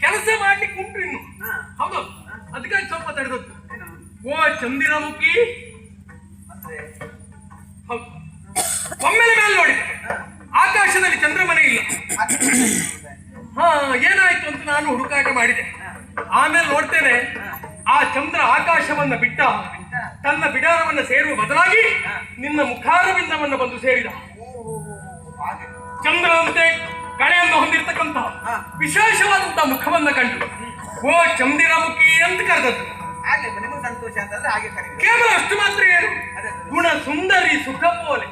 ಕೆಲಸ ಮಾಡ್ಲಿಕ್ಕೆ ಉಂಟು ಇನ್ನು. ಹೌದು, ಅದಕ್ಕಾಗಿ ಸ್ವಲ್ಪ ತಡೆದದ್ದು. ಓ ಚಂದಿರಮುಖಿ, ಹೌದು, ಒಮ್ಮೆಲೆ ಮೇಲೆ ನೋಡಿ ಆಕಾಶದಲ್ಲಿ ಚಂದ್ರಮನೆ ಇಲ್ಲ. ಏನಾಯ್ತು ಅಂತ ನಾನು ಹುಡುಕಾಟ ಮಾಡಿದೆ. ಆಮೇಲೆ ನೋಡ್ತೇನೆ ಆ ಚಂದ್ರ ಆಕಾಶವನ್ನ ಬಿಟ್ಟ ತನ್ನ ಬಿಡಾರವನ್ನ ಸೇರುವ ಬದಲಾಗಿ ನಿನ್ನ ಮುಖಾರವಿಂದವನ್ನ ಬಂದು ಸೇರಿದ. ಚಂದ್ರನಂತೆ ಕಳೆಯನ್ನು ಹೊಂದಿರತಕ್ಕಂತ ವಿಶೇಷವಾದಂತಹ ಮುಖವನ್ನ ಕಂಡು ಓ ಚಂದಿರಮುಖಿ ಅಂತ ಕರೆದದ್ದು. ಸಂತೋಷ ಅಂತಂದ್ರೆ ಹಾಗೆ ಕೇವಲ ಅಷ್ಟು ಮಾತ್ರ ಏನು, ಗುಣ ಸುಂದರಿ ಸುಖ ಪೋಲೆ.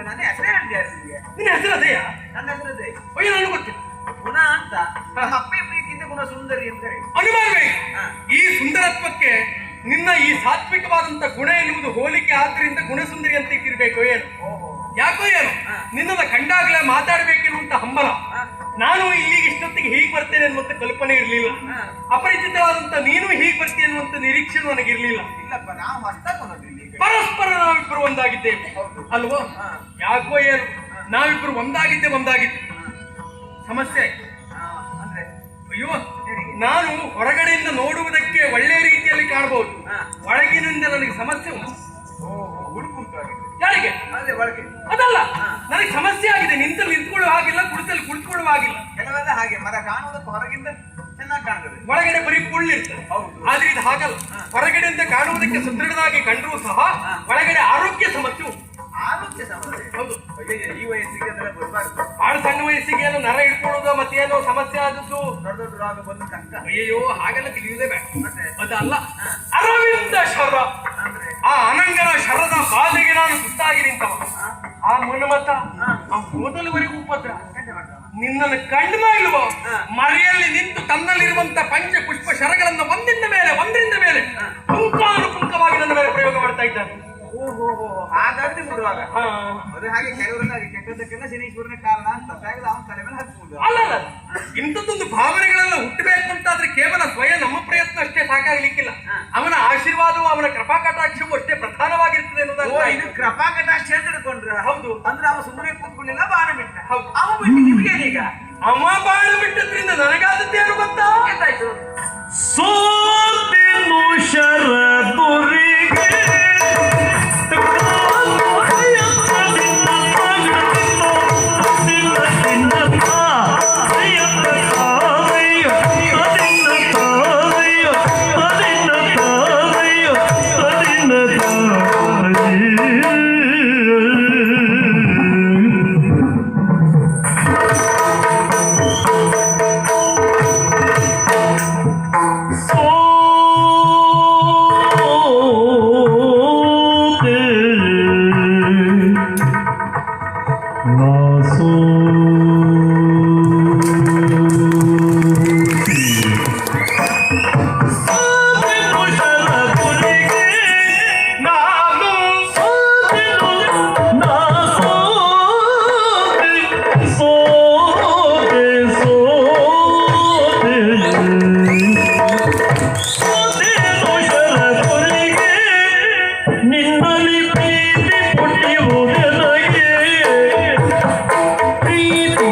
ನನ್ನ ಹೆಸರೇ ನಿನ್ನ ಹೆಸರು ಅದೇಯಾ? ನನ್ನ ಹೆಸರು ಅದೇ. ಅಯ್ಯೋ ನನಗೆ ಗೊತ್ತಿಲ್ಲ. ಗುಣ ಅಂತ ಅಪ್ಪೆ ಪ್ರೀತಿಯಿಂದ ಗುಣ ಸುಂದರಿ ಅಂತ ಅನುಮಾನವೇ. ಈ ಸುಂದರತ್ವಕ್ಕೆ ನಿನ್ನ ಈ ಸಾತ್ವಿಕವಾದಂತ ಗುಣ ಎನ್ನುವುದು ಹೋಲಿಕೆ ಆದ್ರಿಂದ ಗುಣಸುಂದರಿ ಅಂತ ಇಟ್ಟಿರ್ಬೇಕು ಏನು? ಯಾಕೋ ಏನು ನಿನ್ನದ ಕಂಡಾಗ್ಲೇ ಮಾತಾಡ್ಬೇಕೆನ್ನುವಂತ ಹಂಬಲ. ನಾನು ಇಲ್ಲಿಗೆ ಇಷ್ಟೊತ್ತಿಗೆ ಹೀಗೆ ಬರ್ತೇನೆ ಅನ್ನುವಂತ ಕಲ್ಪನೆ ಇರಲಿಲ್ಲ. ಅಪರಿಚಿತವಾದಂತ ನೀನು ಹೀಗೆ ಬರ್ತೀನಿ ಅನ್ನುವಂತ ನಿರೀಕ್ಷೆ ನನಗಿರ್ಲಿಲ್ಲ. ಇಲ್ಲಪ್ಪ, ನಾವು ಪರಸ್ಪರ ನಾವಿಬ್ಬರು ಒಂದಾಗಿದ್ದೇವೆ ಅಲ್ವೋ? ಯಾಕೋ ಏನು ನಾವಿಬ್ಬರು ಒಂದಾಗಿದ್ದೆ ಸಮಸ್ಯೆ ಅಂದ್ರೆ ಅಯ್ಯೋ, ನಾನು ಹೊರಗಡೆಯಿಂದ ನೋಡುವುದಕ್ಕೆ ಒಳ್ಳೆಯ ರೀತಿಯಲ್ಲಿ ಕಾಣಬಹುದು, ಒಳಗಿನಿಂದ ನನಗೆ ಸಮಸ್ಯೆ ಉಂಟು. ಯಾರಿಗೆ? ಅದಲ್ಲ, ನನಗೆ ಸಮಸ್ಯೆ ಆಗಿದೆ. ನಿಂತ್ಕೊಳ್ಳುವ ಹಾಗಿಲ್ಲ, ಕುಳಿತುಕೊಳ್ಳುವ ಹಾಗಿಲ್ಲ. ಕೆಲವೆಲ್ಲ ಹಾಗೆ ಮರ ಕಾಣುವುದಕ್ಕೆ ಹೊರಗಿಂದ ಚೆನ್ನಾಗಿ ಕಾಣ್ತದೆ, ಒಳಗಡೆ ಬರೀ ಕುಳ್ಳಿರ್ತದೆ. ಆದ್ರೆ ಇದು ಹಾಗಲ್ಲ. ಹೊರಗಡೆಯಿಂದ ಕಾಣುವುದಕ್ಕೆ ಸುದೃಢವಾಗಿ ಕಂಡರೂ ಸಹ ಒಳಗಡೆ ಆರೋಗ್ಯ ಸಮಸ್ಯೆ ಉಂಟು. ಆರೋಗ್ಯ ಸಮಸ್ಯೆ? ಹೌದು. ಈ ವಯಸ್ಸಿಗೆ ಅದೆಲ್ಲ ಬರಬಾರ್ದು. ಬಹಳ ಸಣ್ಣ ವಯಸ್ಸಿಗೆ ಏನೋ ನರ ಇಟ್ಕೊಳ್ಳೋದು ಮತ್ತೇನೋ ಸಮಸ್ಯೆ ಆದದ್ದು ದೊಡ್ಡ ದೊಡ್ಡ ರೋಗ ಬಂದು ಕಷ್ಟ. ಅಯ್ಯೋ, ಹಾಗೆಲ್ಲ ತಿಳಿಯುವುದೇ ಬೇಡ. ಅದಲ್ಲ, ಅರವಿಂದ ಶರ, ಆ ಅನಂಗನ ಶರದ ಬಾಧೆಗೆ ನಾನು ಸುತ್ತಾಗಿ ನಿಂತವ. ಆ ಮನ್ಮತ ಮೊದಲುವರೆಗೂ ಉಪದ್ರ. ನಿನ್ನನ್ನು ಕಂಡು ಇಲ್ವೋ ಮರೆಯಲ್ಲಿ ನಿಂತು ತನ್ನಲ್ಲಿರುವಂತ ಪಂಚ ಪುಷ್ಪ ಶರಗಳನ್ನ ಒಂದರಿಂದ ಮೇಲೆ ಪುಂಖಾನುಪುಂಖವಾಗಿ ನನ್ನ ಮೇಲೆ ಪ್ರಯೋಗ ಮಾಡ್ತಾ ಇದ್ದಾನೆ. ಹಾಗಾದ್ರೆ ಬಿಡುವಾಗ ಅದು ಹಾಗೆ ಕೆಲವರೆಲ್ಲ ಕೆಟ್ಟದಕ್ಕೆಲ್ಲ ಶನೀಶ್ವರನ ಕಾರಣ ಅಂತ ಅವನ ತಲೆ ಮೇಲೆ ಹಚ್ಚುವುದು. ಅಲ್ಲ, ಇಂಥದ್ದೊಂದು ಭಾವನೆಗಳೆಲ್ಲ ಹುಟ್ಟಬೇಕು ಅಂತಾದ್ರೆ ಕೇವಲ ಸ್ವಯಂ ನಮ್ಮ ಪ್ರಯತ್ನ ಅಷ್ಟೇ ಸಾಕಾಗ್ಲಿಕ್ಕಿಲ್ಲ. ಅವನ ಆಶೀರ್ವಾದವು ಅವನ ಕೃಪಾ ಕಟಾಕ್ಷವು ಅಷ್ಟೇ ಪ್ರಧಾನವಾಗಿರ್ತದೆ ಅನ್ನೋದನ್ನ. ಇದು ಕೃಪಾ ಕಟಾಕ್ಷ ಅಂತ ಹಿಡ್ಕೊಂಡ್ರೆ ಹೌದು. ಅಂದ್ರೆ ಅವ ಸುಮ್ಮನೆ ಕೂತ್ಕೊಳ್ಳಿಲ್ಲ, ಬಾಣ ಬಿಟ್ಟ. ಹೌದು, ಅವ ಬಿಟ್ಟು ನಿಮ್ಗೇನೀಗ? ಅವ ಬಾಣ ಬಿಟ್ಟದ್ರಿಂದ ನನಗಾದದ್ದೇನು ಗೊತ್ತಾ? ಎಂತಾಯ್ತು? ಸೋತಿನು ಶರದುರಿಗೆ ಪ್ರೀತಿ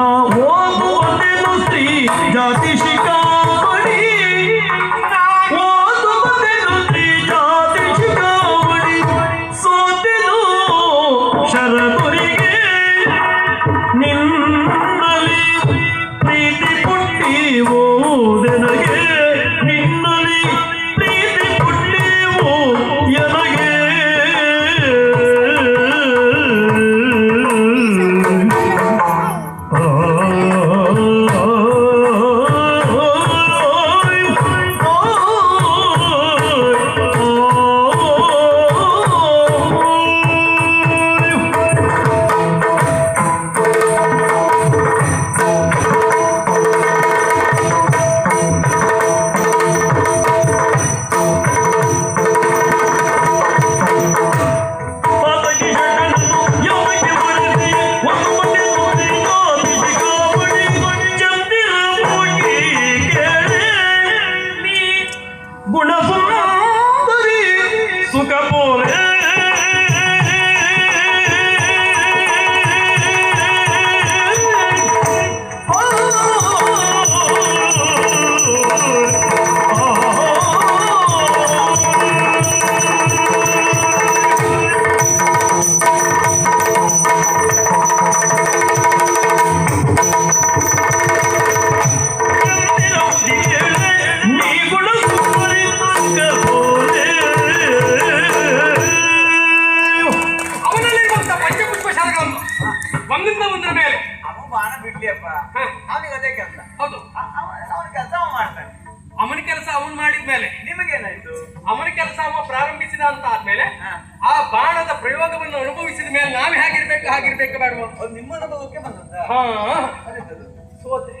ಓದುವುದೇನು ಸ್ತ್ರೀ ಜಾತಿ ಶಿಖಾಮಣಿ ಓದುವುದೇನು ಸ್ತ್ರೀ ಜಾತಿ ಶಿಖಾಮಣಿ ಸೋತೆನು ಶರದುರಿಗೆ ನಿನ್ನಲಿ ಪ್ರೀತಿ ಪುಟ್ಟಿವೋ ನನಗೆ ನಿನ್ನಲಿ ಪ್ರೀತಿ ಪುಟ್ಟಿವೋ ನನಗೆ ಗುಣಸುಂದರಿ ಸುಖ ಪೋರೆ ಅವನಲ್ಲಿರುವಂತ ಪಂಚಪುಷ್ಪ ಶರಗಳನ್ನು ಒಂದಿಂದ ಒಂದರ ಮೇಲೆ ಅವ ಬಾಣ ಬಿಡ್ಲಿಯಪ್ಪ ಅವನಿಗೆ ಅದೇ ಕೆಲಸ ಹೌದು ಅವನ ಕೆಲಸ ಅವ ಮಾಡ್ತಾನೆ. ಅವನ ಕೆಲಸ ಅವನು ಮಾಡಿದ್ಮೇಲೆ ನಿಮಗೇನಾಯ್ತು? ಅವನ ಕೆಲಸ ಅವ ಪ್ರಾರಂಭಿಸಿದ ಅಂತ ಆದ್ಮೇಲೆ ಆ ಬಾಣದ ಪ್ರಯೋಗವನ್ನು ಅನುಭವಿಸಿದ ಮೇಲೆ ನಾವೇ ಹಾಗಿರ್ಬೇಕು ಬೇಡವಾ? ಅದು ನಿಮ್ಮ ಅನುಭವಕ್ಕೆ ಬಂದದ್ದ? ಹಾ ಅದೇ ಅದು. ಸೋತೆ.